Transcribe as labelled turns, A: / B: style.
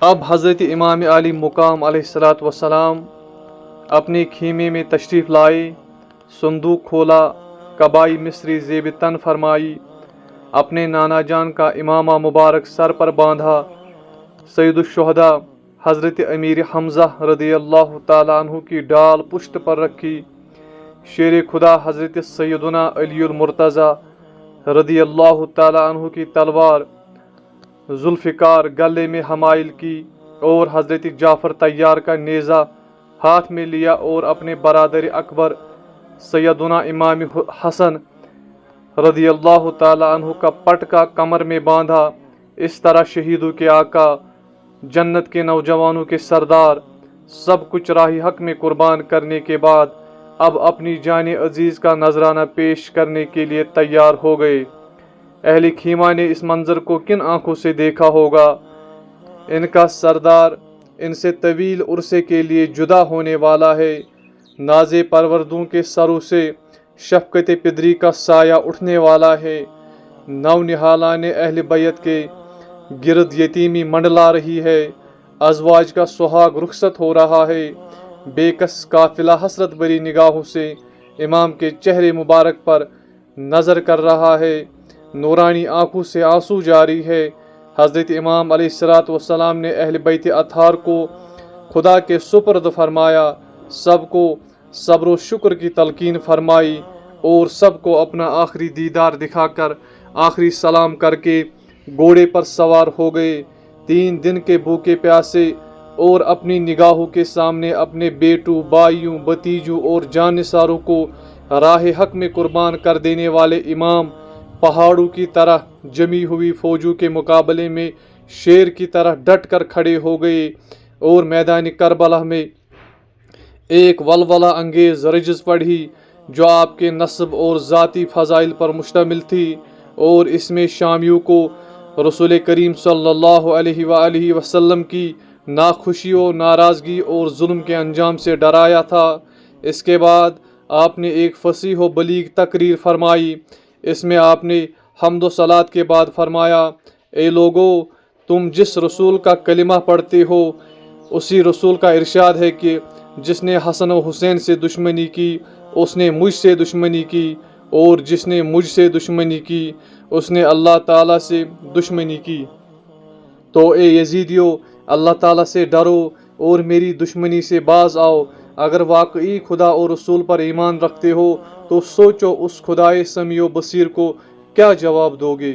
A: اب حضرت امام علی مقام علیہ الصلوۃ والسلام اپنے خیمے میں تشریف لائے، صندوق کھولا، قبائی مصری زیب تن فرمائی، اپنے نانا جان کا امامہ مبارک سر پر باندھا، سید الشہداء حضرت امیر حمزہ رضی اللہ تعالیٰ عنہ کی ڈال پشت پر رکھی، شیر خدا حضرت سیدنا علی المرتضیٰ رضی اللہ تعالیٰ عنہ کی تلوار ذوالفقار گلے میں حمائل کی، اور حضرت جعفر طیار کا نیزہ ہاتھ میں لیا، اور اپنے برادر اکبر سیدنا امام حسن رضی اللہ تعالیٰ عنہ کا پٹکا کمر میں باندھا۔ اس طرح شہیدوں کے آقا، جنت کے نوجوانوں کے سردار، سب کچھ راہ حق میں قربان کرنے کے بعد اب اپنی جان عزیز کا نذرانہ پیش کرنے کے لیے تیار ہو گئے۔ اہل خیمہ نے اس منظر کو کن آنکھوں سے دیکھا ہوگا؟ ان کا سردار ان سے طویل عرصے کے لیے جدا ہونے والا ہے۔ ناز پروردوں کے سروں سے شفقت پدری کا سایہ اٹھنے والا ہے۔ نو نہالان اہل بیت کے گرد یتیمی منڈلا رہی ہے۔ ازواج کا سہاگ رخصت ہو رہا ہے۔ بے کس قافلہ حسرت بری نگاہوں سے امام کے چہرے مبارک پر نظر کر رہا ہے۔ نورانی آنکھوں سے آنسو جاری ہے۔ حضرت امام علیہ الصلوۃ والسلام نے اہل بیت اطہار کو خدا کے سپرد فرمایا، سب کو صبر و شکر کی تلقین فرمائی، اور سب کو اپنا آخری دیدار دکھا کر آخری سلام کر کے گھوڑے پر سوار ہو گئے۔ 3 دن کے بھوکے پیاسے اور اپنی نگاہوں کے سامنے اپنے بیٹوں، بھائیوں، بھتیجوں اور جانثاروں کو راہ حق میں قربان کر دینے والے امام پہاڑوں کی طرح جمی ہوئی فوجوں کے مقابلے میں شیر کی طرح ڈٹ کر کھڑے ہو گئے، اور میدان کربلا میں ایک ولولہ انگیز رجز پڑھی جو آپ کے نسب اور ذاتی فضائل پر مشتمل تھی، اور اس میں شامیوں کو رسول کریم صلی اللہ علیہ وآلہ وسلم کی ناخوشیوں، ناراضگی اور ظلم کے انجام سے ڈرایا تھا۔ اس کے بعد آپ نے ایک فصیح و بلیغ تقریر فرمائی۔ اس میں آپ نے حمد و صلات کے بعد فرمایا، اے لوگو، تم جس رسول کا کلمہ پڑھتے ہو اسی رسول کا ارشاد ہے کہ جس نے حسن و حسین سے دشمنی کی اس نے مجھ سے دشمنی کی، اور جس نے مجھ سے دشمنی کی اس نے اللہ تعالیٰ سے دشمنی کی۔ تو اے یزیدیو، اللہ تعالیٰ سے ڈرو اور میری دشمنی سے باز آؤ۔ اگر واقعی خدا اور رسول پر ایمان رکھتے ہو تو سوچو اس خدائے سمیع و بصیر کو کیا جواب دو گے۔